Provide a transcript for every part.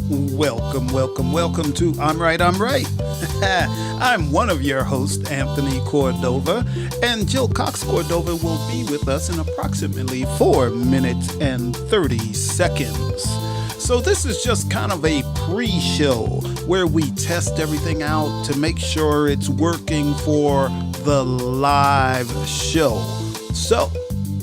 Welcome to I'm Right. I'm one of your hosts, Anthony Cordova, and Jill Cox Cordova will be with us in approximately 4 minutes and 30 seconds. So this is just kind of a pre-show where we test everything out to make sure it's working for the live show. So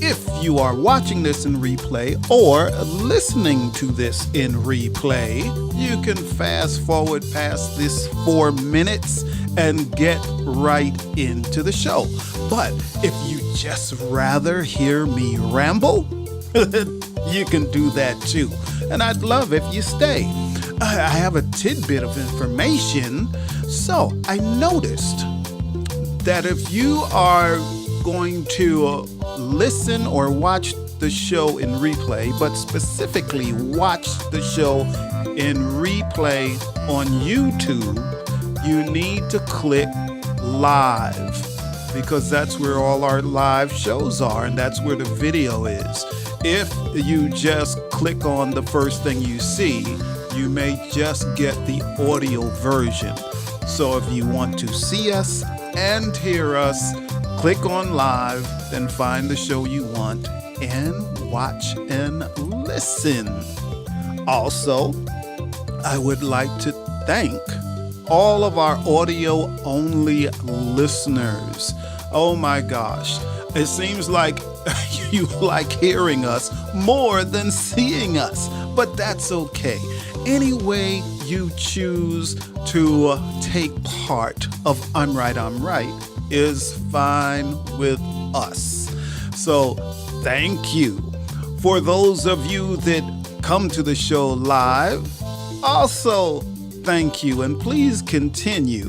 if you are watching this in replay or listening to this in replay, you can fast forward past this 4 minutes and get right into the show. But if you just rather hear me ramble, you can do that too. And I'd love if you stay. I have a tidbit of information. So I noticed that if you are going to listen or watch the show in replay, but specifically watch the show in replay on YouTube, you need to click live because that's where all our live shows are and that's where the video is. If you just click on the first thing you see, you may just get the audio version. So if you want to see us and hear us, click on live, then find the show you want and watch and listen. Also, I would like to thank all of our audio-only listeners. Oh my gosh, it seems like you like hearing us more than seeing us, but that's okay. Any way you choose to take part of I'm Right is fine with us. So thank you. For those of you that come to the show live, also thank you, and please continue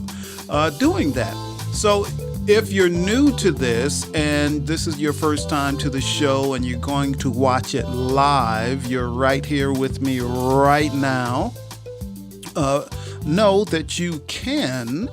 doing that. So if you're new to this and this is your first time to the show and you're going to watch it live, you're right here with me right now. Know that you can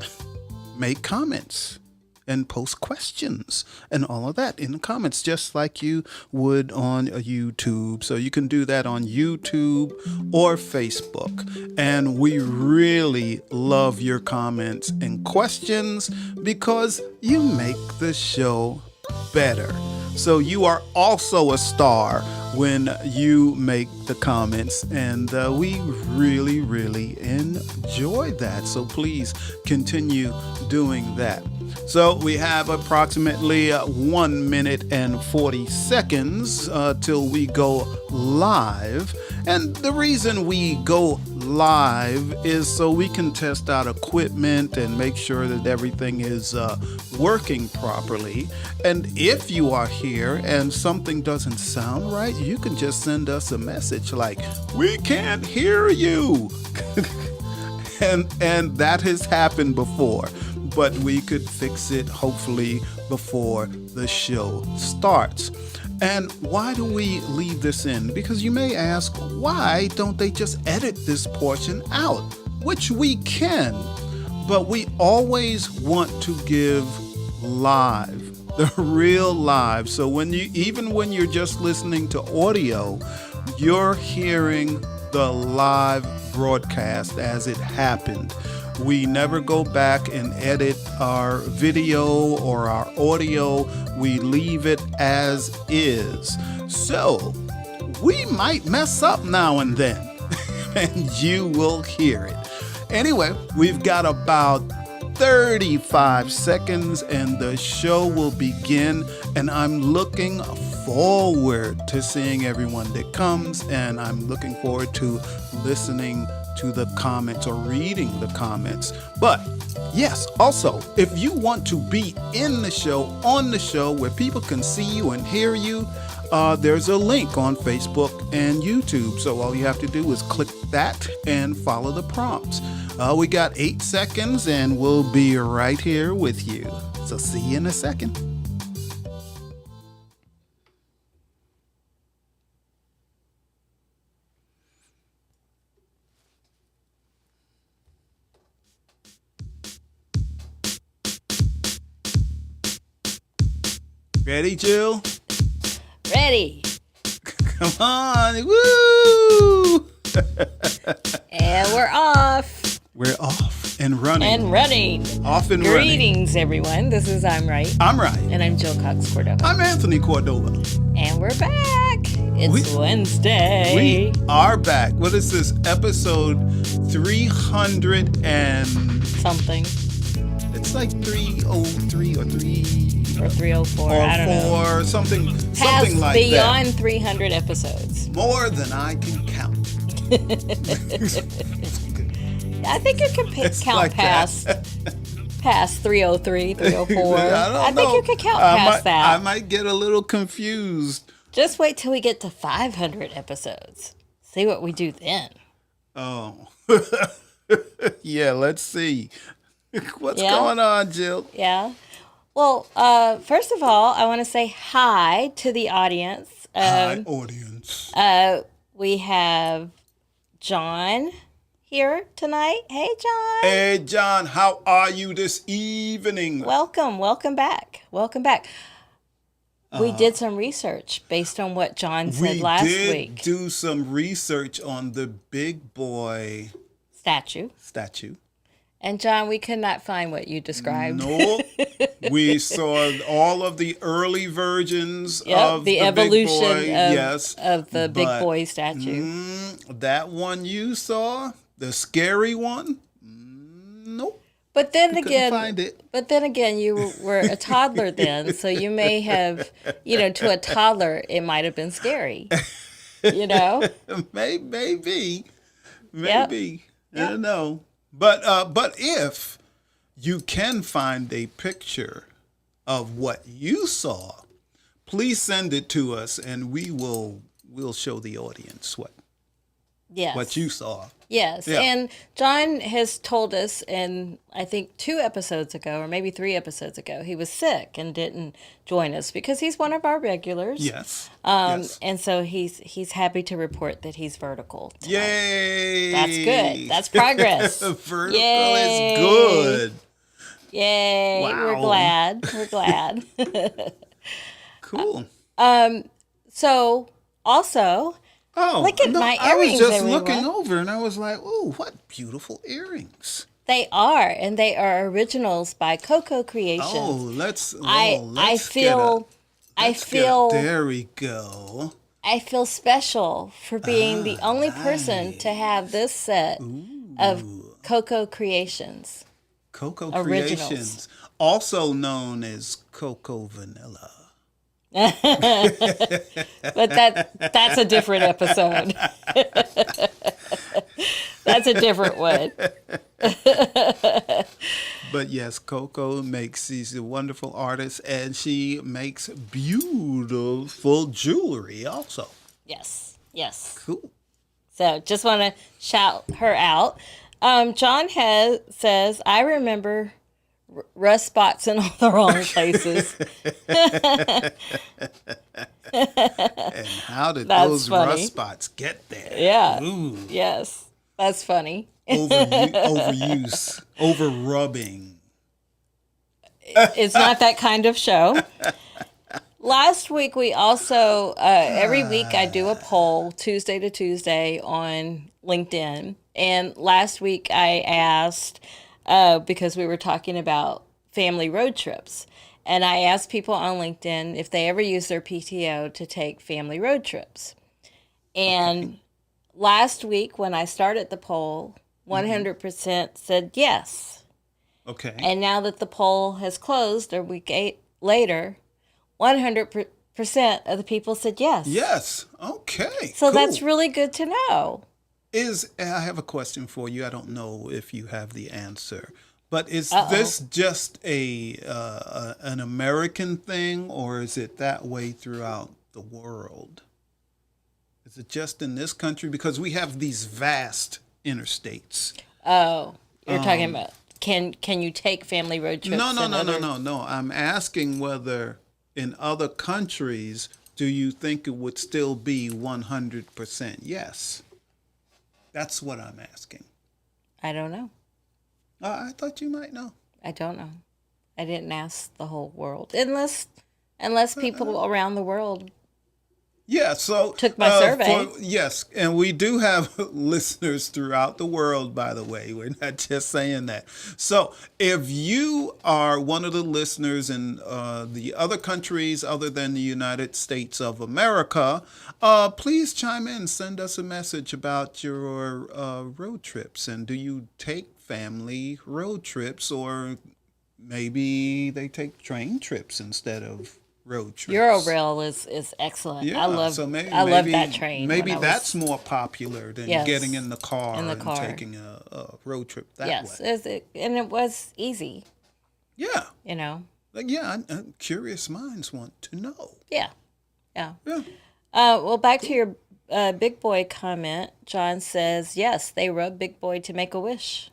make comments and post questions and all of that in the comments, just like you would on YouTube. So you can do that on YouTube or Facebook. And we really love your comments and questions because you make the show better. So you are also a star when you make the comments, and we really enjoy that. So please continue doing that. So we have approximately 1 minute and 40 seconds till we go live. And the reason we go live is so we can test out equipment and make sure that everything is working properly. And if you are here and something doesn't sound right, you can just send us a message like, "We can't hear you." and that has happened before, but we could fix it hopefully before the show starts. And why do we leave this in? Because you may ask, why don't they just edit this portion out? Which we can, but we always want to give live, the real live. So even when you're just listening to audio, you're hearing the live broadcast as it happened. We never go back and edit our video or our audio. We leave it as is. So we might mess up now and then, and you will hear it. Anyway, we've got about 35 seconds and the show will begin, and I'm looking forward to seeing everyone that comes, and I'm looking forward to listening to the comments or reading the comments. But yes, also, if you want to be in the show, on the show, where people can see you and hear you, there's a link on Facebook and YouTube. So all you have to do is click that and follow the prompts. We got 8 seconds and we'll be right here with you. So see you in a second. Ready, Jill? Ready. Come on. Woo! And we're off. We're off and running. And running. Off and running. Greetings, everyone. This is I'm Right. I'm Right. And I'm Jill Cox Cordova. I'm Anthony Cordova. And we're back. It's Wednesday. We are back. What is this? Episode 300 and... something. It's like 303 or 3... Or 304. I don't know. Or something like beyond that. 300 episodes. More than I can count. I think you can count like past 303, 304. I think you can count past that. I might get a little confused. Just wait till we get to 500 episodes. See what we do then. Oh. Yeah, let's see. What's going on, Jill? Yeah. Well, first of all, I want to say hi to the audience. Hi, audience. We have John here tonight. Hey, John. Hey, John. How are you this evening? Welcome back. We did some research based on what John said last week. We did do some research on the big boy statue. And John, we could not find what you described. No, we saw all of the early versions of the evolution big boy, of the big boy statue. That one you saw, the scary one, nope. But then find it. You were a toddler then, so you may have, to a toddler, it might have been scary. Maybe. Yep. I don't know. But if you can find a picture of what you saw, please send it to us, and we'll show the audience what you saw. Yes, yeah. And John has told us, in I think 2 episodes ago, or maybe 3 episodes ago, he was sick and didn't join us because he's one of our regulars. Yes. And so he's happy to report that he's vertical tonight. Yay! That's good. That's progress. Vertical Yay. is good. Yay! Wow. We're glad. Cool. So also. Look at my earrings, I was just everyone. looking over, and I was like, "Oh, what beautiful earrings!" They are, and they are originals by Coco Creations. I feel. There we go. I feel special for being the only person to have this set of Coco Creations. Coco Originals. Creations, also known as Coco Vanilla. But that's a different episode. That's a different one. But yes, Coco she's a wonderful artist, and she makes beautiful jewelry also. Yes. Cool. So just want to shout her out. John says, I remember rust spots in all the wrong places. And how did those rust spots get there? Yeah. Ooh. Yes. That's funny. Overuse. Over-rubbing. It's not that kind of show. Last week, we also, every week I do a poll Tuesday to Tuesday on LinkedIn. And last week I asked, because we were talking about family road trips. And I asked people on LinkedIn if they ever use their PTO to take family road trips. And last week when I started the poll, 100% said yes. Okay. And now that the poll has closed a week later, 100% of the people said yes. Yes. Okay. So cool. that's really good to know. I have a question for you. I don't know if you have the answer, but is this just an American thing, or is it that way throughout the world? Is it just in this country? Because we have these vast interstates. Oh, you're talking about can you take family road trips? No. I'm asking whether in other countries do you think it would still be 100% yes? That's what I'm asking. I don't know. I thought you might know. I don't know. I didn't ask the whole world. Unless people around the world Yeah, so Took my survey. yes, and we do have listeners throughout the world, by the way. We're not just saying that. So if you are one of the listeners in the other countries other than the United States of America, please chime in, send us a message about your road trips. And do you take family road trips, or maybe they take train trips instead of road trips? Eurorail is excellent. Yeah, I love so I love that train. Maybe when I that's was more popular than Yes, getting in the car in the and car. taking a road trip that Yes, way. and it was easy. Yeah, You know. like yeah, curious minds want to know. Yeah. Yeah. Yeah, Well, back to your Big Boy comment. John says, yes, they rub Big Boy to make a wish.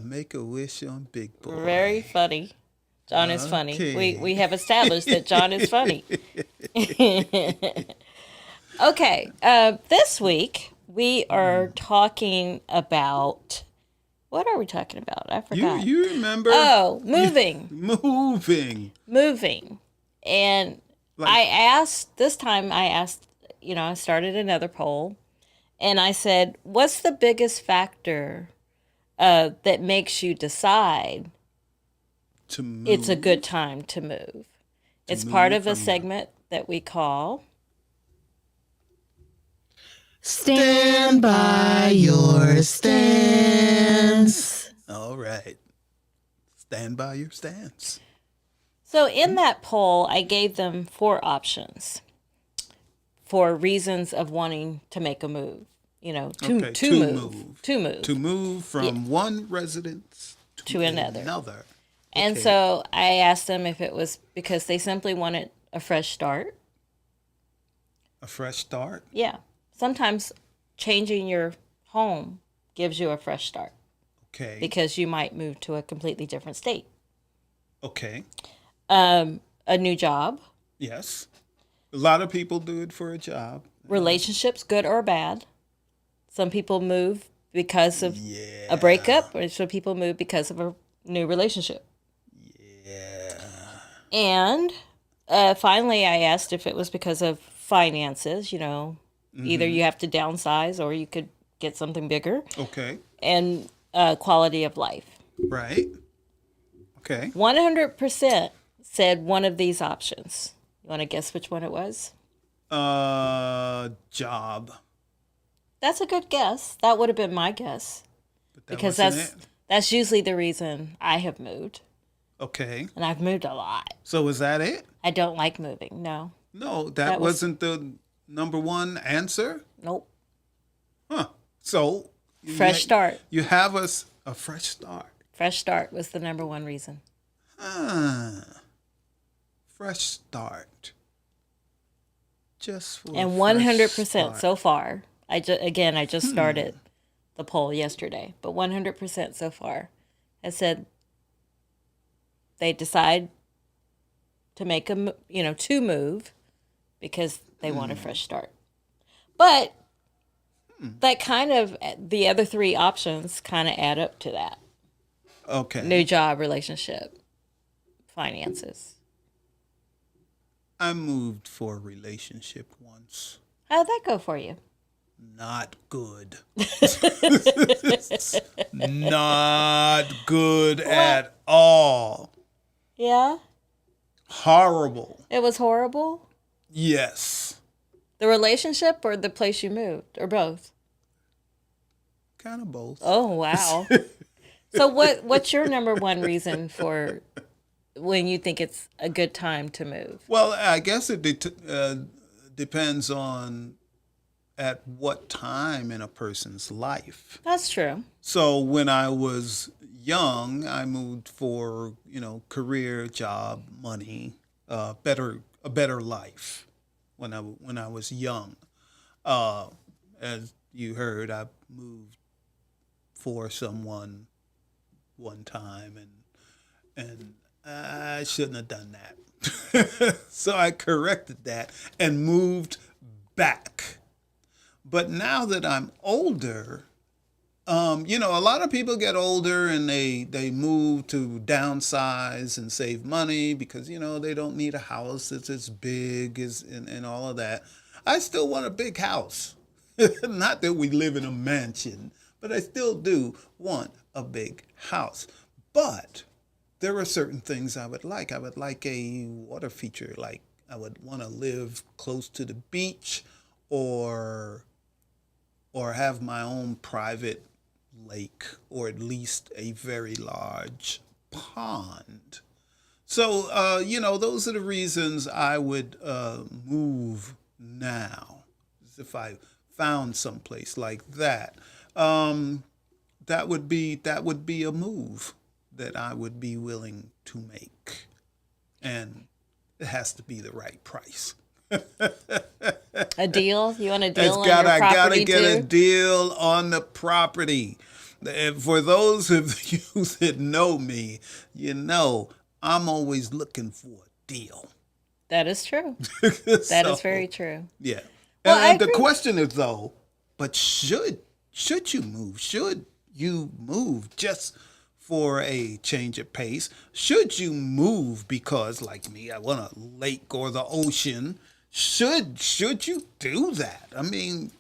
make a wish on Big Boy. Very funny. John is funny. Okay. We have established that John is funny. Okay. This week we are talking about, what are we talking about? I You forgot. you remember? Oh, moving. Moving. And Like- I asked, this time I asked, I started another poll, and I said, what's the biggest factor that makes you decide To move. it's a good time to move? It's part move of a from- segment that we call Stand by your stance. All right. Stand by your stance. So in that poll, I gave them 4 options for reasons of wanting to make a move. To Okay, move. To move from one residence To another. Another. And Okay. so I asked them if it was because they simply wanted a fresh start. A fresh start. Yeah. Sometimes changing your home gives you a fresh start Okay. because you might move to a completely different state. Okay. A new job, Yes. A lot of people do it for a job. relationships, good or bad. Some people move because of Yeah. a breakup, or some people move because of a new relationship. Yeah. And finally, I asked if it was because of finances. Either you have to downsize or you could get something bigger, Okay. and quality of life. Right. Okay. 100% said one of these options. You want to guess which one it was? Job. That's a good guess. That would have been my guess But that because wasn't that's it. that's usually the reason I have moved, Okay. and I've moved a lot. So was that it? I don't like moving. No, No, that, That was- wasn't the number one answer. nope. Huh. So Fresh start. You have us a fresh start. Fresh start was the number one reason. Fresh start. Just for a And fresh 100% start. so far. I just started the poll yesterday, but 100% so far has said they decide to make to move because they want a fresh start. But that kind of, the other 3 options kind of add up to that. Okay. New job, relationship, finances. I moved for a relationship once. How'd that go for you? Not good. Not good at all. Yeah, Horrible. it was horrible. Yes. The relationship or the place you moved, or both? Kind of both. Oh, wow. So what's your number one reason for when you think it's a good time to move? Well, I guess it depends on at what time in a person's life. That's true. So when I was young, I moved for, career, job, money, a better life when I was young. As you heard, I moved for someone one time and I shouldn't have done that. So I corrected that and moved back. But now that I'm older, A lot of people get older and they move to downsize and save money because they don't need a house that's as big as and all of that. I still want a big house. Not that we live in a mansion, but I still do want a big house. But there are certain things I would like. I would like a water feature, like I would want to live close to the beach or have my own private lake or at least a very large pond. So, those are the reasons I would move now. If I found someplace like that, that would be a move that I would be willing to make, and it has to be the right price. A deal? You want a deal on I your gotta property get a too? deal on the property. And for those of you that know me, I'm always looking for a deal. That is true. That is very true. Yeah. Well, I And the agree. question is though, but should you move? Should you move just for a change of pace? Should you move because, like me, I want a lake or the ocean? Should you do that? I mean,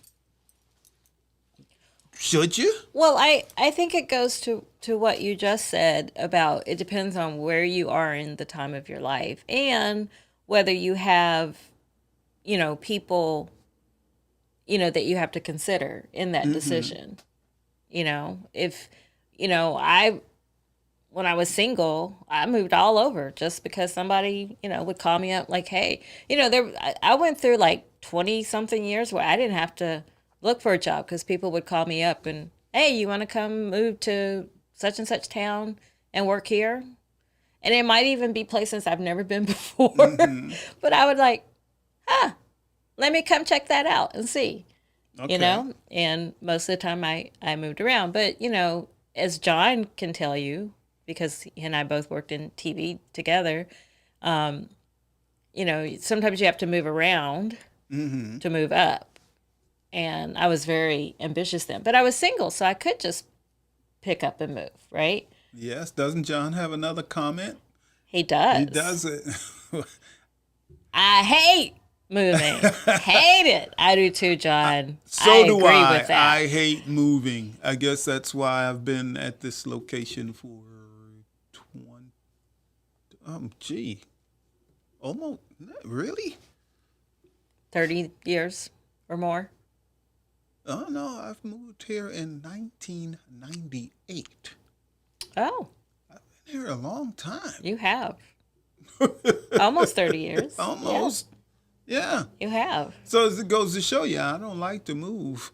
should you? Well, I think it goes to what you just said about it depends on where you are in the time of your life and whether you have, people, that you have to consider in that decision. If, when I was single, I moved all over just because somebody, would call me up like, hey, I went through like 20 something years where I didn't have to look for a job because people would call me up and, hey, you want to come move to such and such town and work here? And it might even be places I've never been before, but I would like, let me come check that out and see, Okay. and most of the time I moved around, but as John can tell you, because he and I both worked in TV together, sometimes you have to move around to move up. And I was very ambitious then, but I was single, so I could just pick up and move, right? Yes. Doesn't John have another comment? He does. He does it. I hate moving. Hate it. I do too, John. So I do agree I. with that. I hate moving. I guess that's why I've been at this location for 20. Almost. Really? 30 years or more. Oh no, I've moved here in 1998. Oh, Been here a long time. you have. Almost 30 years. Almost. Yeah. Yeah, you have. So as it goes to show you, I don't like to move.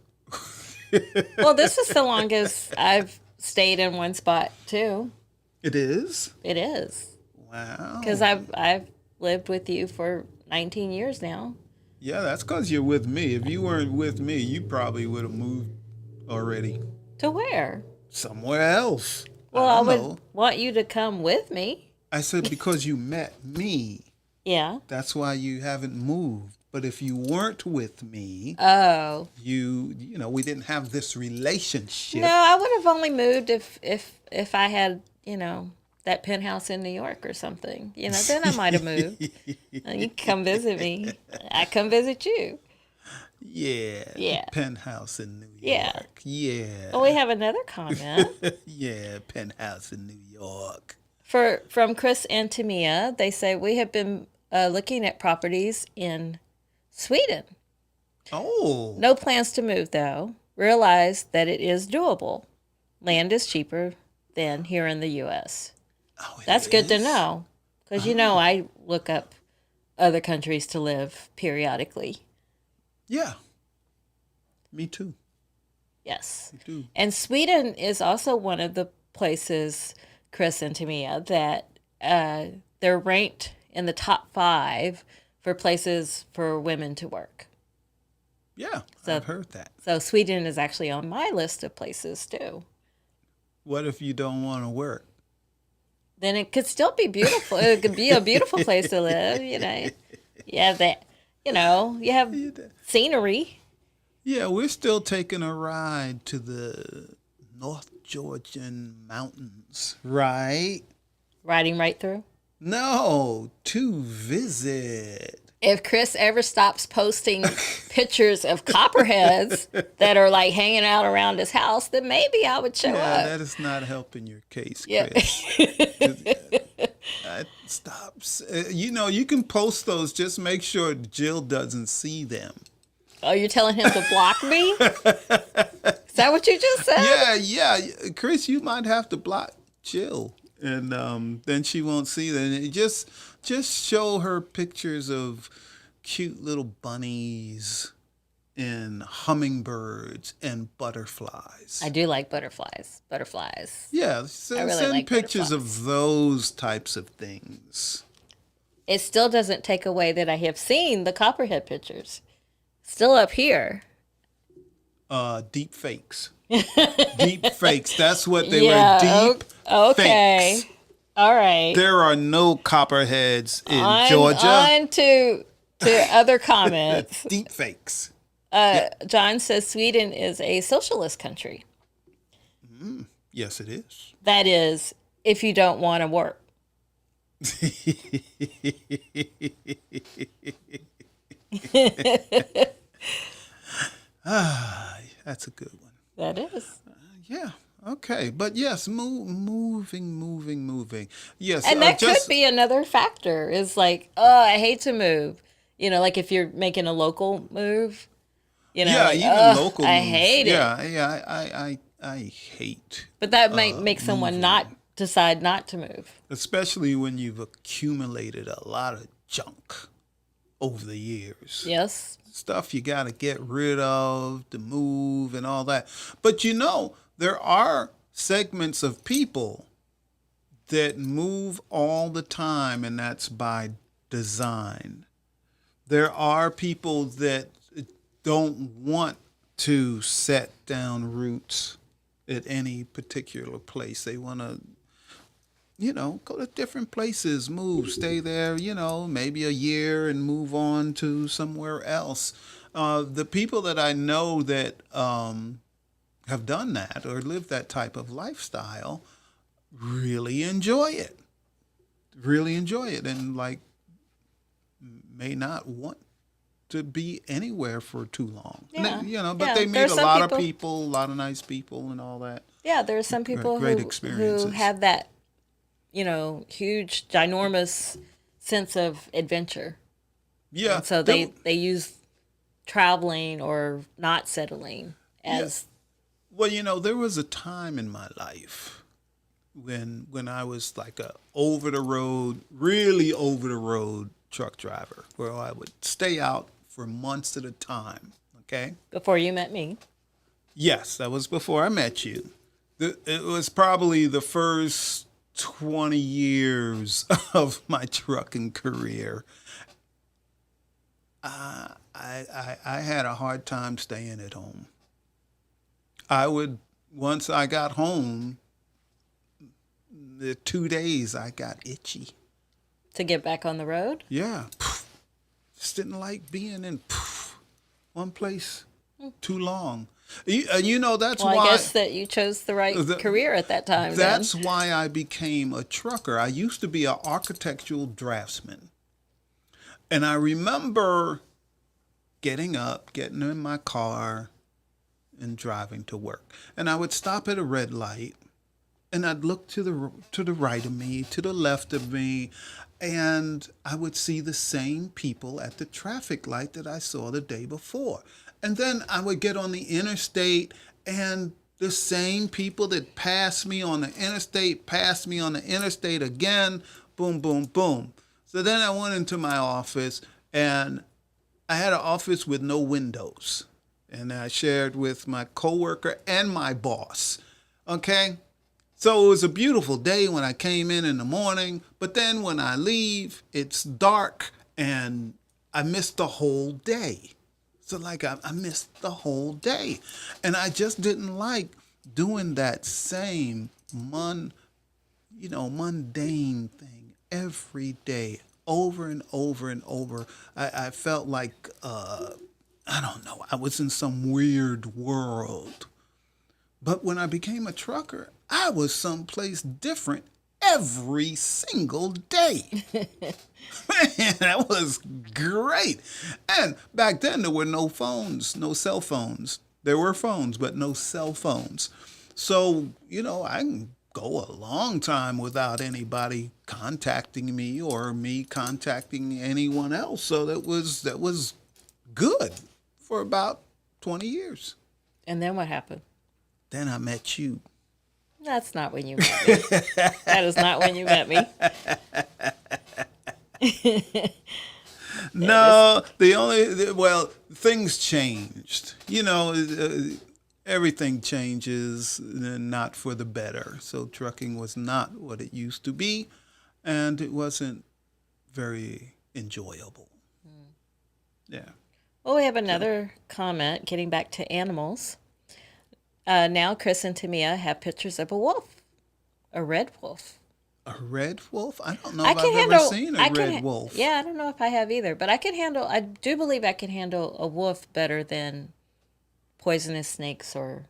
Well, this is the longest I've stayed in one spot too. It is? It is. Wow. Because I've lived with you for 19 years now. Yeah, that's because you're with me. If you weren't with me, you probably would have moved already To where? somewhere else. Well, I I don't would know. want you to come with me. I said because you met me. Yeah. That's why you haven't moved. But if you weren't with me, Oh. we didn't have this relationship. No, I would have only moved if I had, that penthouse in New York or something. Then I might have moved. And you come visit me. I come visit you. Yeah. Yeah. Penthouse in New York. Yeah. Yeah. Oh, we have another comment Yeah, penthouse in New York. from Chris and Tamia. They say we have been looking at properties in Sweden. Oh. No plans to move though. Realize that it is doable. Land is cheaper than here in the U.S. Oh, it That's good to is? know because I look up other countries to live periodically. Yeah. Me too. Yes. Me too. And Sweden is also one of the places, Chris and Tamia, that they're ranked in the top 5 for places for women to work. Yeah, So- I've heard that. So Sweden is actually on my list of places too. What if you don't want to work? Then it could still be beautiful. It could be a beautiful place to live, You have that, you have scenery. Yeah, we're still taking a ride to the North Georgian mountains, right? Riding right through. No, to visit. If Chris ever stops posting pictures of copperheads that are like hanging out around his house, then maybe I would show Yeah, up. that is not helping your case, Yeah. Chris. Stops. You can post those. Just make sure Jill doesn't see them. Oh, you're telling him to block me? Is that what you just said? Yeah. Chris, you might have to block Jill, and then she won't see them. And just show her pictures of cute little bunnies and hummingbirds and butterflies. I do like butterflies. Yeah, I really send like pictures butterflies. of those types of things. It still doesn't take away that I have seen the copperhead pictures. Still up here. Deep fakes. Deep fakes. That's what they Yeah, were. Deep okay. fakes. All right. There are no copperheads in Georgia. On to other comments. Deep fakes. John says Sweden is a socialist country. Yes, it is. That is, if you don't want to work. That's a good one. That is. Yeah. Okay. But yes, moving. Yes. And that could be another factor is like, oh, I hate to move. Like if you're making a local move, Yeah, like, even "Ugh, local I moves. hate it. Yeah. I hate, But that might make someone not decide not to move. especially when you've accumulated a lot of junk over the years. Yes. Stuff you got to get rid of to move and all that. But there are segments of people that move all the time, and that's by design. There are people that don't want to set down roots at any particular place. They want to go to different places, move, stay there, maybe a year and move on to somewhere else. The people that I know that have done that or lived that type of lifestyle really enjoy it. And may not want to be anywhere for too long. Yeah. But they meet There's a some lot of people- people, a lot of nice people and all that. Yeah, there are some people Great who experiences. have that, huge, ginormous sense of adventure. Yeah. And so they use traveling or not settling as Well, there was a time in my life when I was like a really over the road truck driver, where I would stay out for months at a time. Okay. before you met me. Yes, that was before I met you. It was probably the first 20 years of my trucking career. I had a hard time staying at home. Once I got home, the 2 days I got itchy. To get back on the road? Yeah. Just didn't like being in one place too long. That's Well, why. I guess that you chose the right career at that time. That's why I became a trucker. I used to be an architectural draftsman. And I remember getting up, getting in my car, and driving to work. And I would stop at a red light, and I'd look to the right of me, to the left of me, and I would see the same people at the traffic light that I saw the day before. And then I would get on the interstate, and the same people that passed me on the interstate again, boom, boom, boom. So then I went into my office, and I had an office with no windows. And I shared with my coworker and my boss. Okay? So it was a beautiful day when I came in the morning, but then when I leave, it's dark and I missed the whole day. So I missed the whole day. And I just didn't like doing that same mundane thing every day, over and over and over. I felt like, I don't know, I was in some weird world. But when I became a trucker, I was someplace different every single day. Man, that was great. And back then, there were no phones, no cell phones. There were phones, but no cell phones. So, I can go a long time without anybody contacting me or me contacting anyone else. So that was good for about 20 years. And then what happened? Then I met you. That's not when you met me. That is not when you met me. No, things changed. Everything changes, not for the better. So trucking was not what it used to be, and it wasn't very enjoyable. Yeah. Well, we have another comment getting back to animals. Now Chris and Tamia have pictures of a wolf, a red wolf. A red wolf? I don't know if I've ever seen a red wolf. Yeah, I don't know if I have either, but I do believe I can handle a wolf better than poisonous snakes or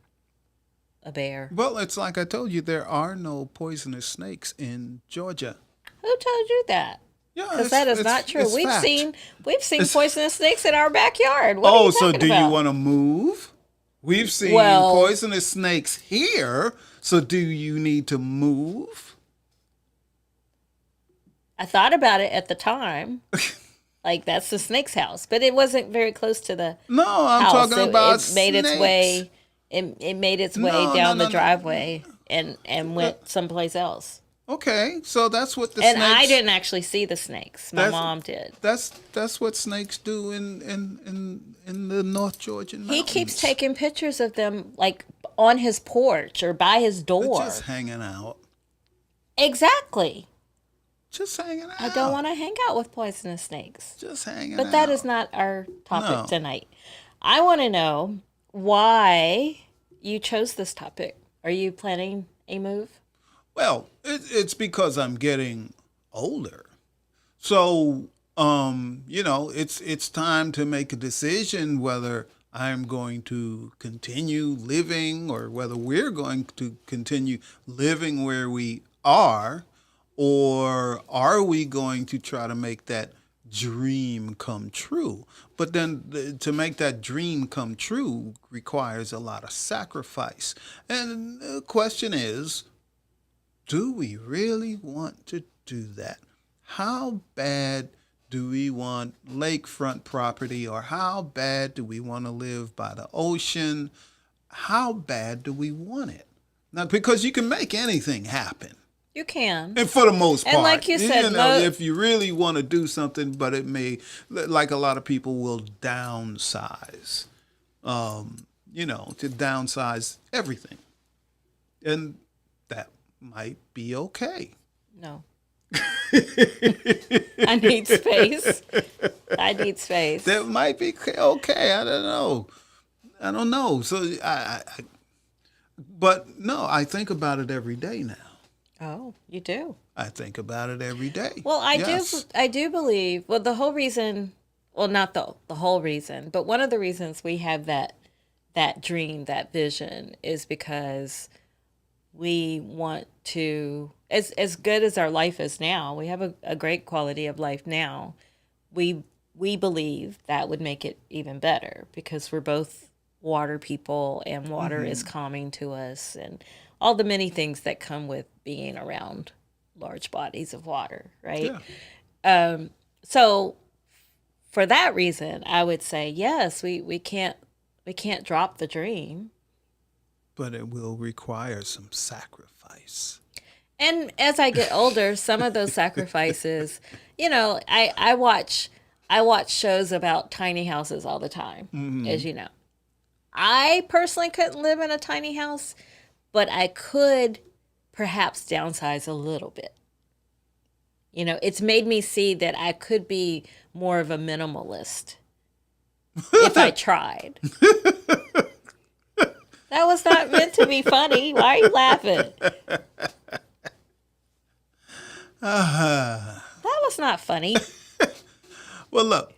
a bear. Well, it's like I told you, there are no poisonous snakes in Georgia. Who told you that? Yeah, Because that is not true. We've fact. seen poisonous snakes in our backyard. What are you so talking do about? you want to move? We've seen poisonous snakes here, so do you need to move? I thought about it at the time. Like, that's the snake's house. But it wasn't very close to the No, I'm house. talking about it made snakes. its way. It made its way down the driveway and went someplace else. Okay, so that's what the And snakes. I didn't actually see the snakes. My mom did. That's what snakes do in the North Georgian mountains. He keeps taking pictures of them, like, on his porch or by his door. They're just hanging out. Exactly. Just hanging out. I don't want to hang out with poisonous snakes. Just hanging out. But that is not our topic No. tonight. I want to know why you chose this topic. Are you planning a move? Well, it's because I'm getting older. So, it's time to make a decision whether I'm going to continue living or whether we're going to continue living where we are, or are we going to try to make that dream come true? But then to make that dream come true requires a lot of sacrifice. And the question is, do we really want to do that? How bad do we want lakefront property, or how bad do we want to live by the ocean? How bad do we want it? Now, because you can make anything happen. You can. And for the most part. And like you said, if you really want to do something, but it may, like a lot of people will downsize, to downsize everything. And that might be okay. No. I need space. I need space. That might be okay. I don't know. So but no, I think about it every day now. Oh, you do? I think about it every day. Well, Yes. I do believe, well, the whole reason, well, not the whole reason, but one of the reasons we have that dream, that vision, is because we want to, as good as our life is now, we have a great quality of life now. We believe that would make it even better because we're both water people and water is calming to us and all the many things that come with being around large bodies of water, right? Yeah. So for that reason, I would say, yes, we can't drop the dream. But it will require some sacrifice. And as I get older, some of those sacrifices, I watch shows about tiny houses all the time, as you know. I personally couldn't live in a tiny house, but I could perhaps downsize a little bit. It's made me see that I could be more of a minimalist if I tried. That was not meant to be funny. Why are you laughing? That was not funny. Well, look.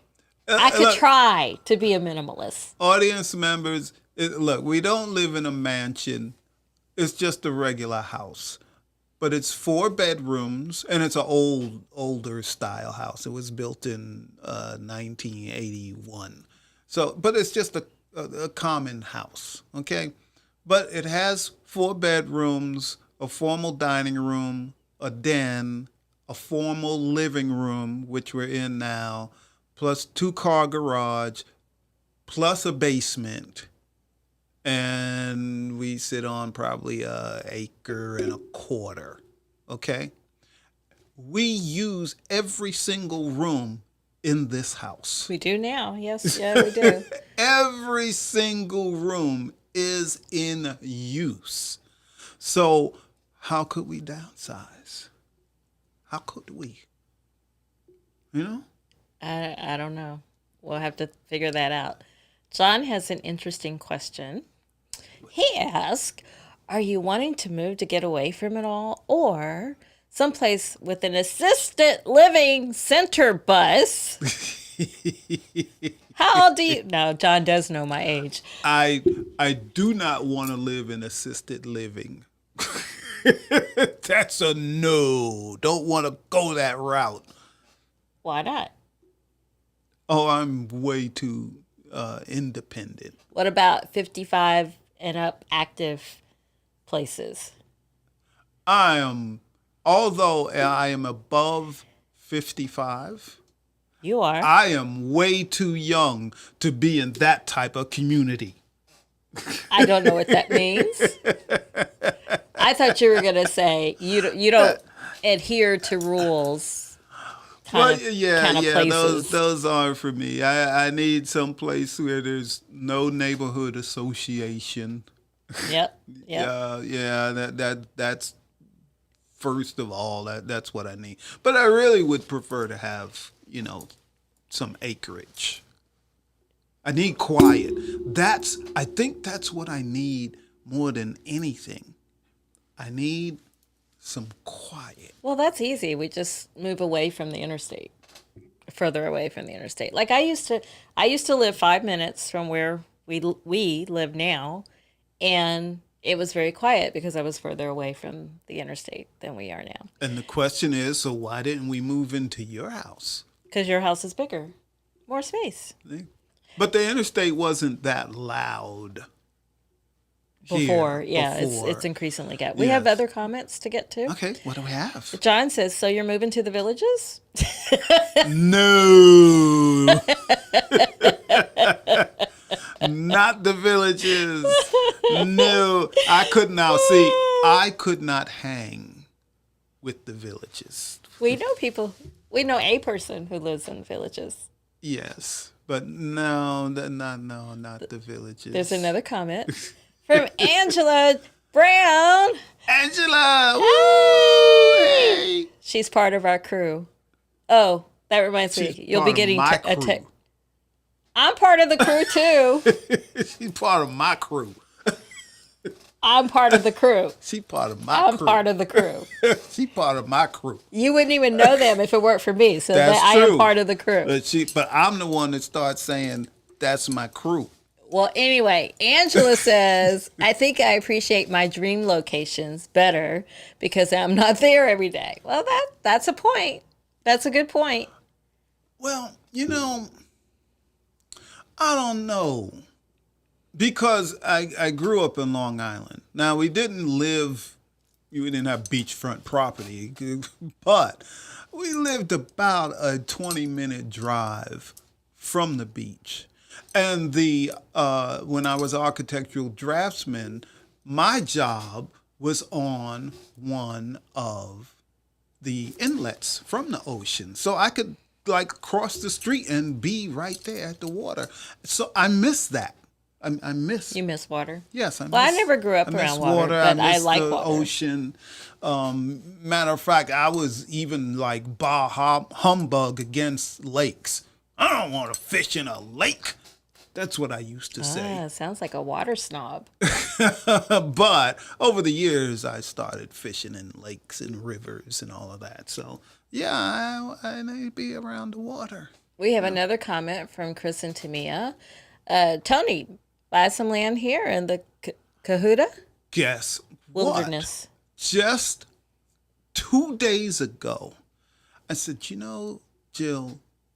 I could try to be a minimalist. Audience members, look, we don't live in a mansion. It's just a regular house, but it's 4 bedrooms, and it's an older style house. It was built in 1981. So, but it's just a common house, okay? But it has 4 bedrooms, a formal dining room, a den, a formal living room, which we're in now, plus 2-car garage, plus a basement, and we sit on probably a acre and a quarter. Okay, we use every single room in this house. We do now. Yes, yeah, we do. Every single room is in use. So how could we downsize? How could we? You know? I don't know. We'll have to figure that out. John has an interesting question. He asked, are you wanting to move to get away from it all, or someplace with an assisted living center bus? How old do you? No, John does know my age. I do not want to live in assisted living. That's a no. Don't want to go that route. Why not? Oh, I'm way too independent. What about 55 and up active places? Although I am above 55, You are. I am way too young to be in that type of community. I don't know what that means. I thought you were going to say you don't adhere to rules. Kind of places. Those aren't for me. I need some place where there's no neighborhood association. Yep. That's first of all. That's what I need. But I really would prefer to have, some acreage. I need quiet. I think that's what I need more than anything. I need some quiet. Well, that's easy. We just move away from the interstate, further away from the interstate. Like I used to live 5 minutes from where we live now, and it was very quiet because I was further away from the interstate than we are now. And the question is, so why didn't we move into your house? Because your house is bigger, more space. See? But the interstate wasn't that loud. Before, here, it's increasingly get. We Yes. have other comments to get to. Okay, what do we have? John says, so you're moving to the villages? No. Not the villages. No. I could not hang with the villages. We know people. We know a person who lives in villages. Yes. But not the villages. There's another comment from Angela Brown. Angela! Woo! Hey. She's part of our crew. Oh, that reminds me. She's You'll part be of getting my a crew. text. I'm part of the crew too. She's part of my crew. I'm part of the crew. She part of my I'm crew. part of the crew. She part of my crew. You wouldn't even know them if it weren't for me. So That's I am true. part of the crew. But I'm the one that starts saying that's my crew. Well, anyway, Angela says, I think I appreciate my dream locations better because I'm not there every day. Well, that's a point. That's a good point. Well, I don't know. Because I grew up in Long Island. Now, we didn't have beachfront property, but we lived about a 20-minute drive from the beach. And when I was architectural draftsman, my job was on one of the inlets from the ocean. So I could cross the street and be right there at the water. So I miss that. I miss. You miss water? Yes, I miss. Well, I never grew up I miss around water, but I miss like the water. ocean. Matter of fact, I was even like humbug against lakes. I don't want to fish in a lake. That's what I used to say. Sounds like a water snob. But over the years, I started fishing in lakes and rivers and all of that. So yeah, I need to be around the water. We have another comment from Chris and Tamia. Tony, buy some land here in the Cahuta? Yes, Wilderness. Just 2 days ago, I said, Jill,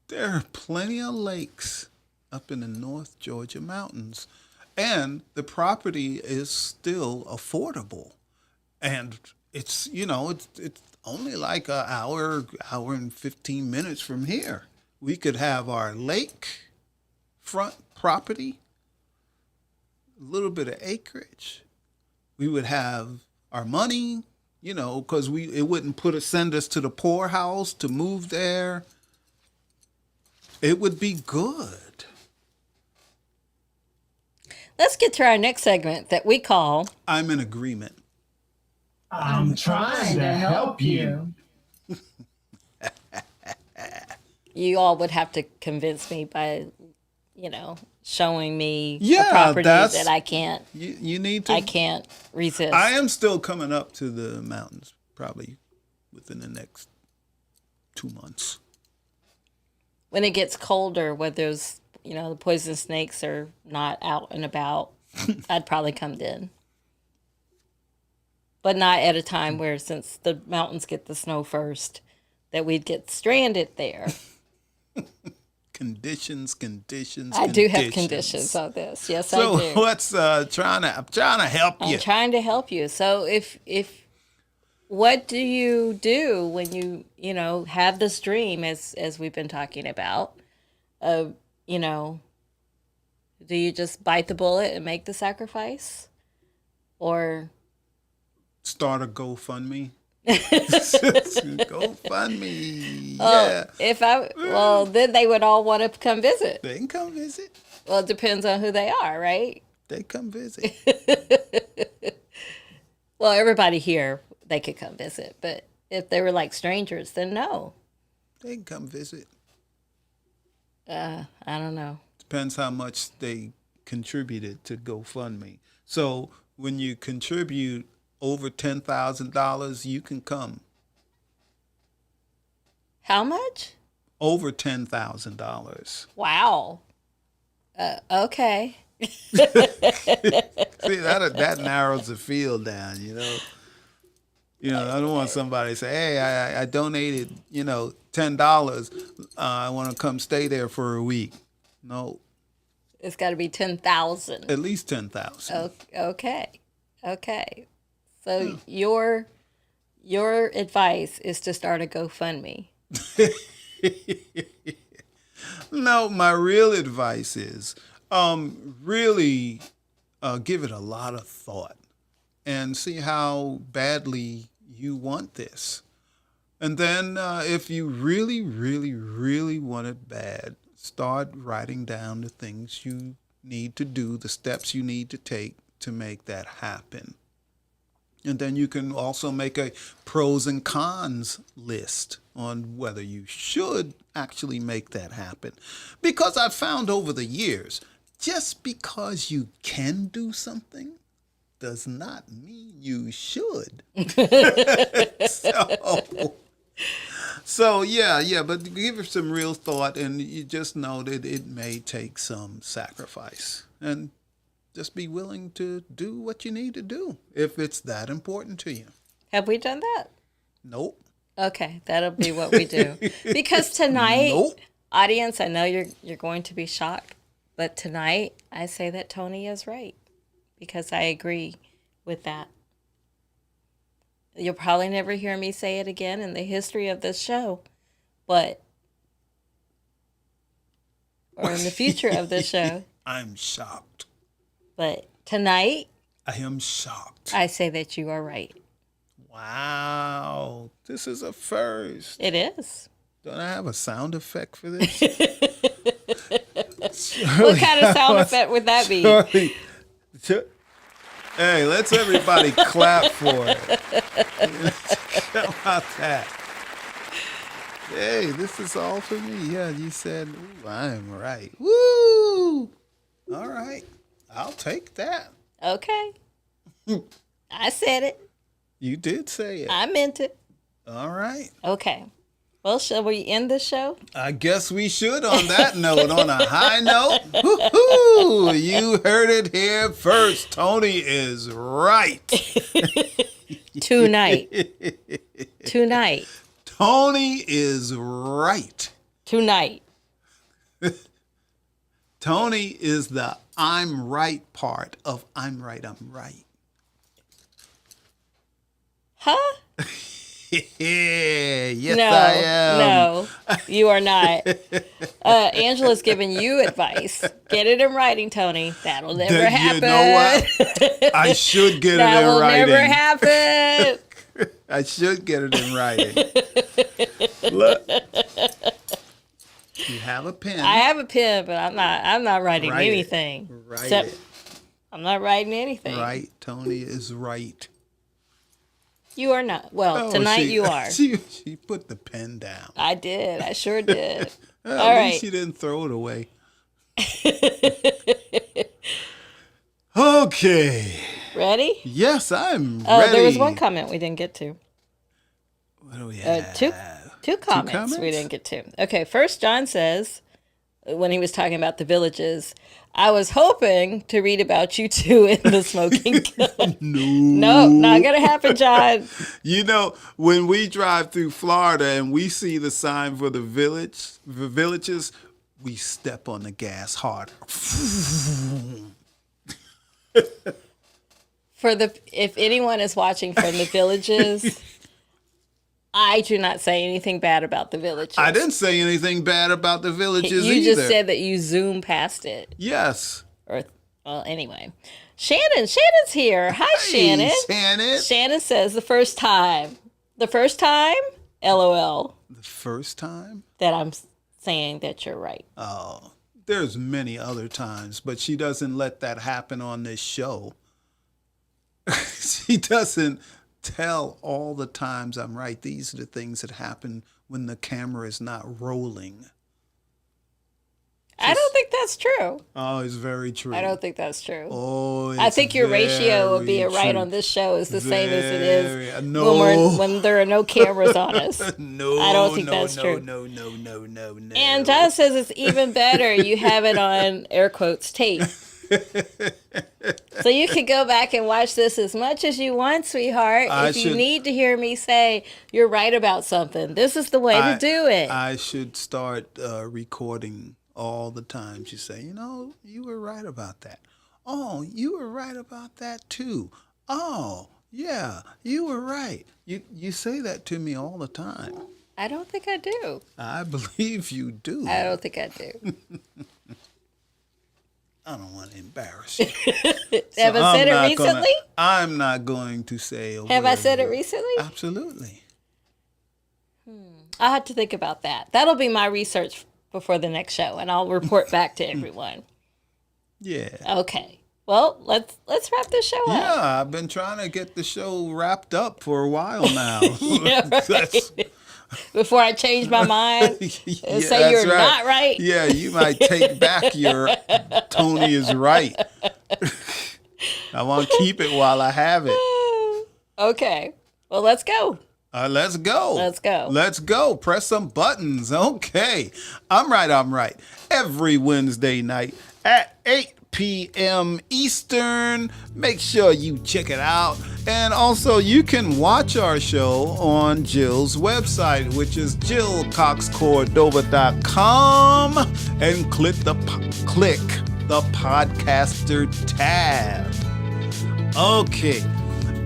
there are plenty of lakes up in the North Georgia mountains, and the property is still affordable. And it's only like an hour and 15 minutes from here. We could have our lake front property, a little bit of acreage. We would have our money, because it wouldn't send us to the poorhouse to move there. It would be good. Let's get to our next segment that we call I'm in agreement. I'm trying to help you. You all would have to convince me by, showing me Yeah, a property that's- that I can't You need to. I can't resist. I am still coming up to the mountains, probably within the next 2 months. When it gets colder, where there's, the poison snakes are not out and about, I'd probably come then. But not at a time where, since the mountains get the snow first, that we'd get stranded there. Conditions. I do have conditions on this. Yes, I So do. let's I'm trying to help you. I'm trying to help you. So if what do you do when you have this dream, as we've been talking about, of do you just bite the bullet and make the sacrifice, or Start a GoFundMe. GoFundMe. Yeah. then they would all want to come visit. They can come visit. Well, it depends on who they are, right? They come visit. Well, everybody here, they could come visit, but if they were like strangers, then no. They can come visit. I don't know. Depends how much they contributed to GoFundMe. So when you contribute over $10,000, you can come. How much? Over $10,000. Wow. Okay. See, that narrows the field down, I don't want somebody to say, hey, I donated, $10. I want to come stay there for a week. No, It's got to be 10,000. at least 10,000. Okay. So your advice is to start a GoFundMe. No, my real advice is really give it a lot of thought and see how badly you want this. And then if you really, really, really want it bad, start writing down the things you need to do, the steps you need to take to make that happen. And then you can also make a pros and cons list on whether you should actually make that happen. Because I've found over the years, just because you can do something does not mean you should. So yeah, but give it some real thought, and you just know that it may take some sacrifice. And just be willing to do what you need to do if it's that important to you. Have we done that? Nope. Okay, that'll be what we do. Because tonight, Nope. audience, I know you're going to be shocked, but tonight I say that Tony is right because I agree with that. You'll probably never hear me say it again in the history of this show, or in the future of this show. I'm shocked. But tonight, I am shocked. I say that you are right. Wow. This is a first. It is. Don't I have a sound effect for this? What kind of sound effect would that be? Hey, let's everybody clap for it. How about that? Hey, this is all for me. Yeah, you said, ooh, I am right. Woo! All right. I'll take that. Okay. I said it. You did say it. I meant it. All right. Okay. Well, shall we end the show? I guess we should on that note, on a high note. Woo-hoo! You heard it here first. Tony is right. Tonight. Tony is right. Tonight. Tony is the I'm right part of I'm right, I'm right. Huh? Yes, No, I am. no, you are not. Angela's giving you advice. Get it in writing, Tony. That'll never Then happen. you know what? I should get that it in will writing. never happen. I should get it in writing. Look. You have a pen. I have a pen, but I'm not writing Write it. anything. Write Except it. I'm not writing anything. Right. Tony is right. You are not. Well, Oh, tonight she- you are. She put the pen down. I did. I sure did. At All least right. she didn't throw it away. Okay. Ready? Yes, I'm Oh, ready. there was one comment we didn't get to. What do we have? Two comments we comments? didn't get to. Okay, first John says, when he was talking about the villages, I was hoping to read about you two in the smoking gun. No, not gonna happen, John. You know, when we drive through Florida and we see the sign for the villages, we step on the gas hard. If anyone is watching from the villages, I do not say anything bad about the villages. I didn't say anything bad about the villages You either. just said that you zoom past it. Yes. Well, anyway. Shannon's here. Hi, Shannon. Hey, Shannon. Shannon says the first time, LOL, The first time? that I'm saying that you're right. Oh, there's many other times, but she doesn't let that happen on this show. She doesn't tell all the times I'm right. These are the things that happen when the camera is not rolling. I don't think that's true. Oh, it's very true. I don't think that's true. Oh, it's I think your ratio of very being right true. on this show is the same as it Very- is no. when there are no cameras on us. No, I don't think no, that's no, true. No. And John says it's even better. You have it on air quotes tape. So you can go back and watch this as much as you want, sweetheart. If you need to hear me say you're right about something, this is the way to do it. I should start recording all the times you say, you were right about that. Oh, you were right about that too. Oh, yeah, you were right. You say that to me all the time. I don't think I do. I believe you do. I don't think I do. I don't want to embarrass you. Have I said it recently? I'm not going to say a Have I word. said it recently? Absolutely. I'll have to think about that. That'll be my research before the next show, and I'll report back to everyone. Yeah. Okay. Well, let's wrap this show up. Yeah, I've been trying to get the show wrapped up for a while now. Yeah, right. That's- Before I change my mind and Yeah, say that's you're not right. Yeah, you might take back your Tony is right. I want to keep it while I have it. Okay. Well, let's go. Let's go. Let's go. Let's go. Press some buttons. Okay. I'm right. Every Wednesday night at 8 p.m. Eastern. Make sure you check it out. And also, you can watch our show on Jill's website, which is JillCoxCordova.com, and click the podcaster tab. Okay.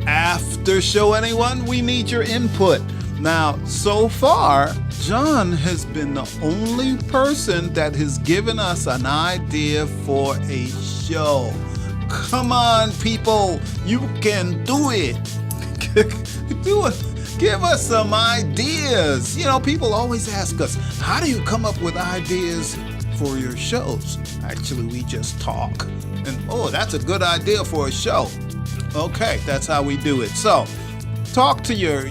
After show, anyone, we need your input. Now, so far, John has been the only person that has given us an idea for a show. Come on, people, you can do it. Do it. Give us some ideas. People always ask us, how do you come up with ideas for your shows? Actually, we just talk. And, that's a good idea for a show. Okay, that's how we do it. So, talk to your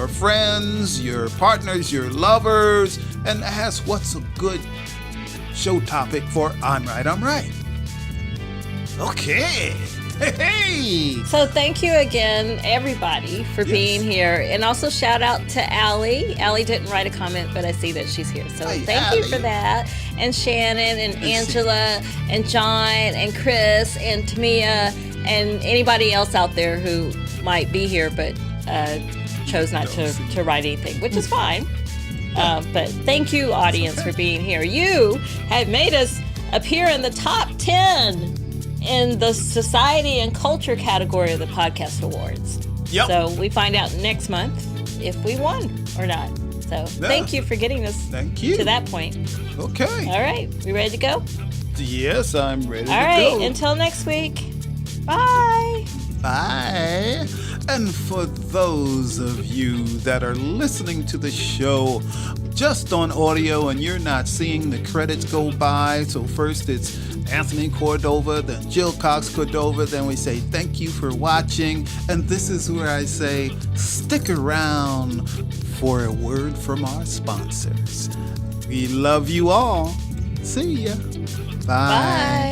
friends, your partners, your lovers, and ask what's a good show topic for I'm Right. Okay. Hey! So thank you again, everybody, for being here. And also shout out to Allie. Allie didn't write a comment, but I see that she's here. So Hey, thank you Allie. for that. And Shannon and Angela and John and Chris and Tamia and anybody else out there who might be here but chose not to write anything, which is fine. But thank you, audience, for being here. You have made us appear in the top 10 in the society and culture category of the podcast awards. Yep. So we find out next month if we won or not. So thank you for getting us Thank you. to that point. Okay. All right, we ready to go? Yes, I'm ready All to right, go. until next week. Bye. Bye. And for those of you that are listening to the show just on audio and you're not seeing the credits go by, so first it's Anthony Cordova, then Jill Cox Cordova, then we say thank you for watching, and this is where I say stick around for a word from our sponsors. We love you all. See ya. Bye. Bye.